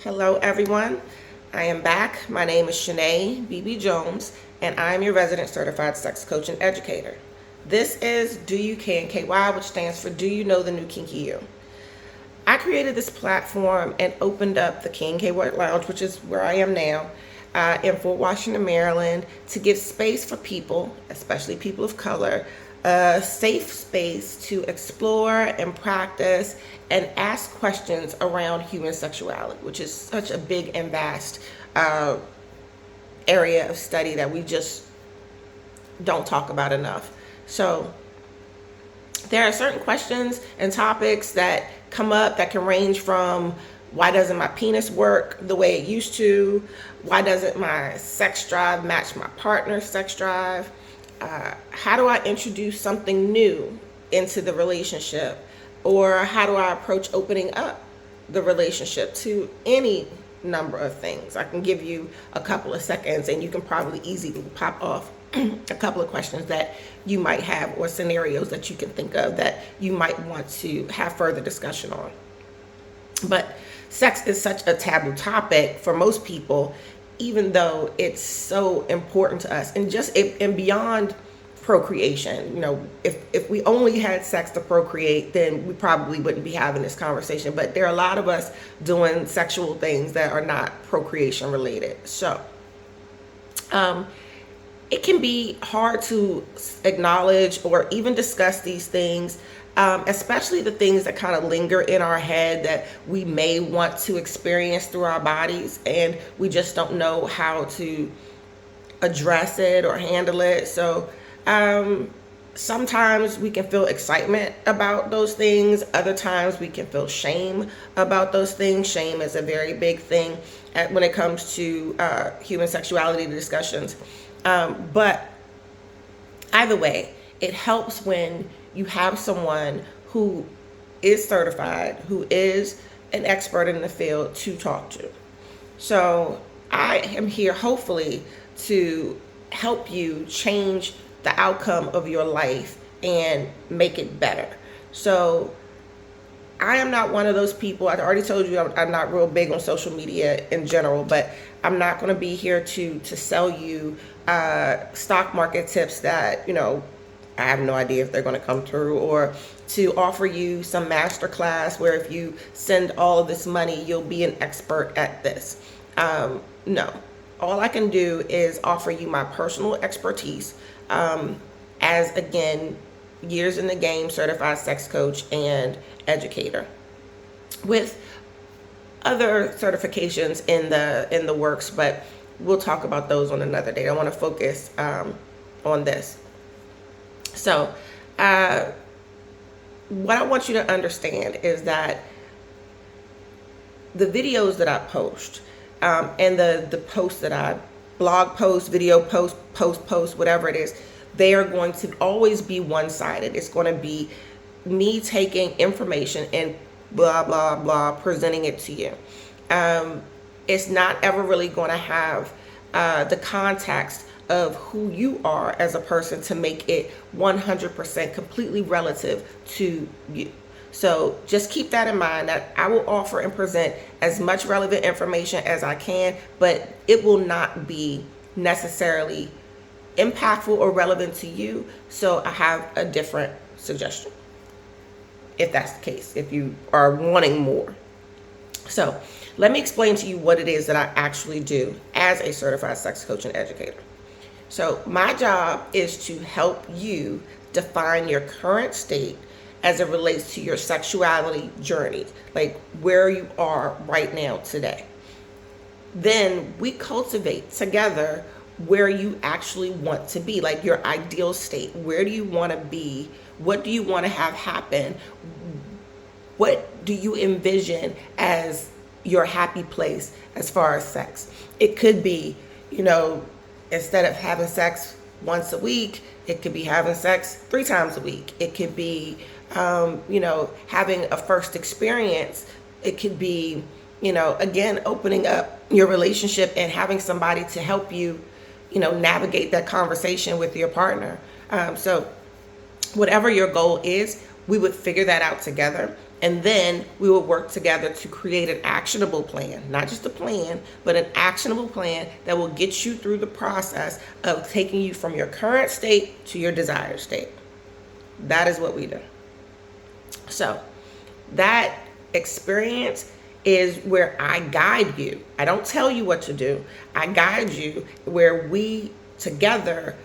Hello, everyone. I am back. My name is Sha-nay Jones, and I am your resident certified sex coach and educator. This is Do You KNKY, which stands for Do You Know the New Kinky You. I created this platform and opened up the KNKY Lounge, which is where I am now, in Fort Washington, Maryland, to give space for people, especially people of color, a safe space to explore and practice and ask questions around human sexuality, which is such a big and vast area of study that we just don't talk about enough. So there are certain questions and topics that come up that can range from why doesn't my penis work the way it used to? Why doesn't my sex drive match my partner's sex drive? How do I introduce something new into the relationship? Or how do I approach opening up the relationship to any number of things? I can give you a couple of seconds and you can probably easily pop off a couple of questions that you might have or scenarios that you can think of that you might want to have further discussion on. But sex is such a taboo topic for most people, even though it's so important to us, and beyond procreation. You know, if we only had sex to procreate, then we probably wouldn't be having this conversation. But there are a lot of us doing sexual things that are not procreation related. So it can be hard to acknowledge or even discuss these things, especially the things that kind of linger in our head that we may want to experience through our bodies, and we just don't know how to address it or handle it. So sometimes we can feel excitement about those things. Other times we can feel shame about those things. Shame is a very big thing when it comes to human sexuality discussions. But either way, it helps when you have someone who is certified, who is an expert in the field to talk to. So I am here hopefully to help you change the outcome of your life and make it better. So I am not one of those people. I already told you I'm not real big on social media in general, but I'm not going to be here to sell you stock market tips that, you know, I have no idea if they're going to come through, or to offer you some master class where if you send all of this money, you'll be an expert at this. No, all I can do is offer you my personal expertise as, again, years in the game, certified sex coach and educator, with other certifications in the works, but we'll talk about those on another day. I want to focus on this. So what I want you to understand is that the videos that I post and the posts that I blog post, video post, whatever it is, they are going to always be one-sided. It's going to be me taking information and blah, blah, blah, presenting it to you. It's not ever really going to have the context of who you are as a person to make it 100% completely relative to you. So just keep that in mind, that I will offer and present as much relevant information as I can, but it will not be necessarily impactful or relevant to you. So I have a different suggestion, if that's the case, if you are wanting more. So let me explain to you what it is that I actually do as a certified sex coach and educator. So my job is to help you define your current state as it relates to your sexuality journey, like where you are right now today. Then we cultivate together where you actually want to be, like your ideal state. Where do you want to be? What do you want to have happen? What do you envision as your happy place as far as sex? It could be, you know, instead of having sex once a week, it could be having sex 3 times a week. It could be, you know, having a first experience. It could be, you know, again, opening up your relationship and having somebody to help you, you know, navigate that conversation with your partner. So whatever your goal is, we would figure that out together. And then we will work together to create an actionable plan, not just a plan, but an actionable plan that will get you through the process of taking you from your current state to your desired state. That is what we do. So that experience is where I guide you. I don't tell you what to do. I guide you where we together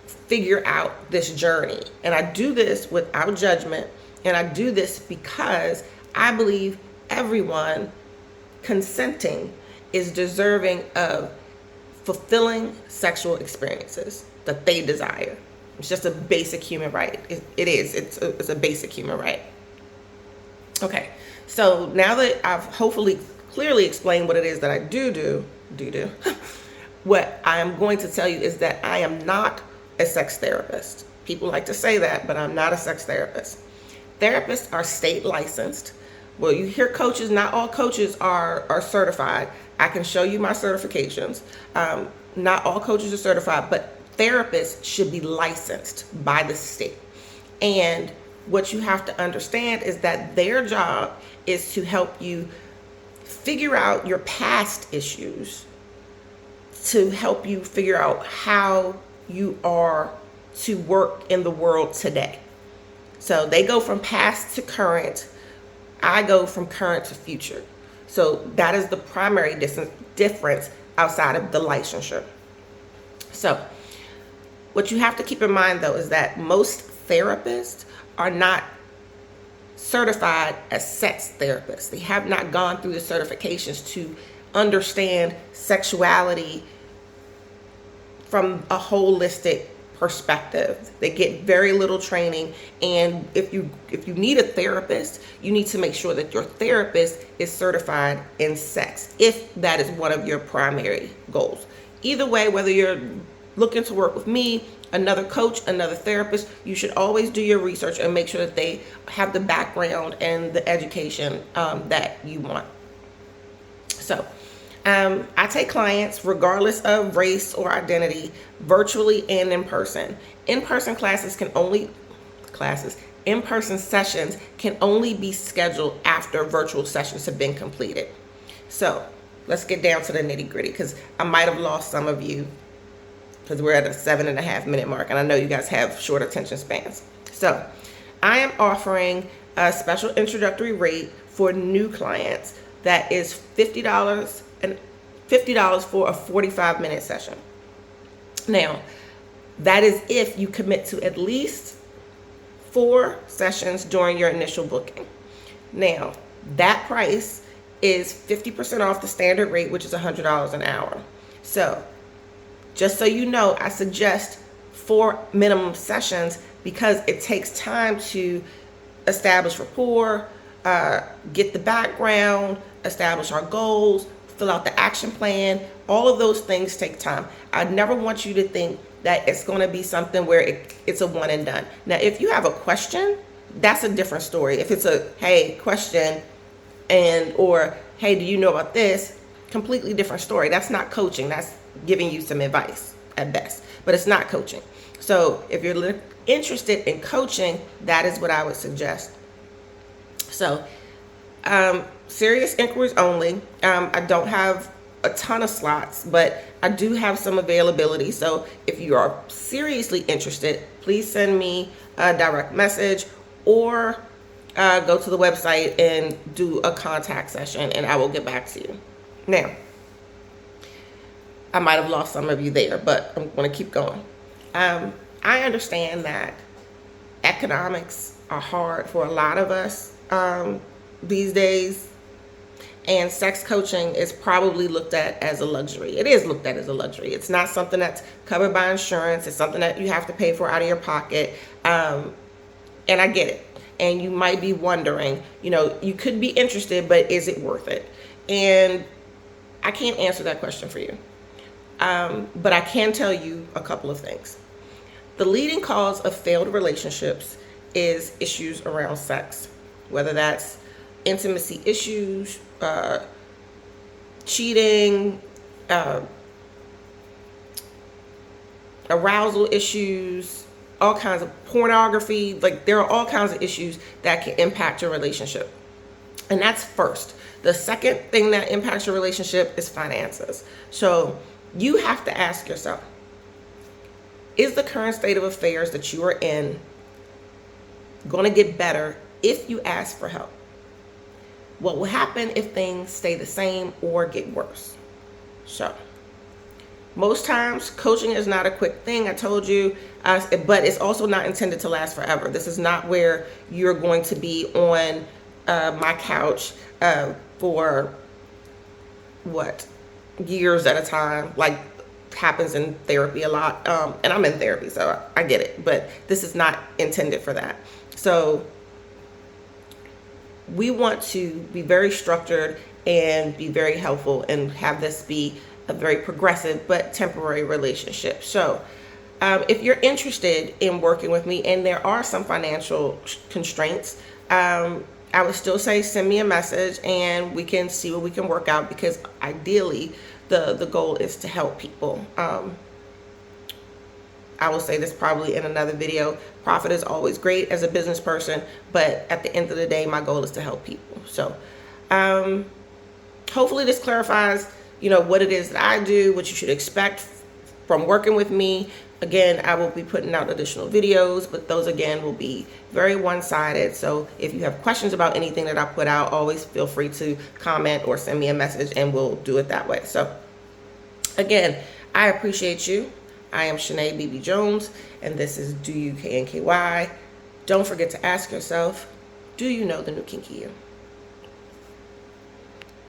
figure out this journey. And I do this without judgment. And I do this because I believe everyone consenting is deserving of fulfilling sexual experiences that they desire. It's just a basic human right. It's a basic human right. Okay, so now that I've hopefully clearly explained what it is that I do, what I am going to tell you is that I am not a sex therapist. People like to say that, but I'm not a sex therapist. Therapists are state licensed. Well, you hear coaches, not all coaches are certified. I can show you my certifications. Not all coaches are certified, but therapists should be licensed by the state. And what you have to understand is that their job is to help you figure out your past issues, to help you figure out how you are to work in the world today. So they go from past to current. I go from current to future. So that is the primary difference outside of the licensure. So what you have to keep in mind, though, is that most therapists are not certified as sex therapists. They have not gone through the certifications to understand sexuality from a holistic perspective. They get very little training, and if you need a therapist, you need to make sure that your therapist is certified in sex, if that is one of your primary goals. Either way, whether you're looking to work with me, another coach, another therapist, you should always do your research and make sure that they have the background and the education that you want. So I take clients regardless of race or identity, virtually and in person. In-person sessions can only be scheduled after virtual sessions have been completed. So let's get down to the nitty-gritty, because I might have lost some of you because we're at a 7.5 minute mark, and I know you guys have short attention spans. So I am offering a special introductory rate for new clients that is $50 for a 45-minute session. Now, that is if you commit to at least 4 sessions during your initial booking. Now, that price is 50% off the standard rate, which is $100 an hour. So, just so you know, I suggest 4 minimum sessions because it takes time to establish rapport, get the background, establish our goals, fill out the action plan. All of those things take time. I never want you to think that it's going to be something where it's a one and done. Now, if you have a question, that's a different story. If it's a, hey, question, or hey, do you know about this? Completely different story. That's not coaching. That's giving you some advice at best, but it's not coaching. So if you're interested in coaching, that is what I would suggest. So serious inquiries only. I don't have a ton of slots, but I do have some availability. So if you are seriously interested, please send me a direct message or go to the website and do a contact session, and I will get back to you. Now, I might have lost some of you there, but I'm going to keep going. I understand that economics are hard for a lot of us these days, and sex coaching is probably looked at as a luxury. It is looked at as a luxury. It's not something that's covered by insurance. It's something that you have to pay for out of your pocket, and I get it. And you might be wondering, you could be interested, but is it worth it? And I can't answer that question for you. But I can tell you a couple of things. The leading cause of failed relationships is issues around sex, whether that's intimacy issues, cheating, arousal issues, all kinds of pornography. Like, there are all kinds of issues that can impact your relationship. And that's first. The second thing that impacts your relationship is finances. So you have to ask yourself, is the current state of affairs that you are in going to get better if you ask for help? What will happen if things stay the same or get worse? So most times coaching is not a quick thing, I told you, but it's also not intended to last forever. This is not where you're going to be on my couch for years at a time, like happens in therapy a lot. And I'm in therapy, so I get it, but this is not intended for that. So we want to be very structured and be very helpful and have this be a very progressive but temporary relationship. So if you're interested in working with me and there are some financial constraints, I would still say send me a message and we can see what we can work out, because ideally the goal is to help people. I will say this probably in another video. Profit is always great as a business person, but at the end of the day, my goal is to help people. So hopefully this clarifies, what it is that I do, what you should expect from working with me. Again, I will be putting out additional videos, but those again will be very one-sided. So if you have questions about anything that I put out, always feel free to comment or send me a message and we'll do it that way. So again, I appreciate you. I am Sha-nay BB Jones, and this is Do You KNKY. Don't forget to ask yourself, do you know the new kinky you?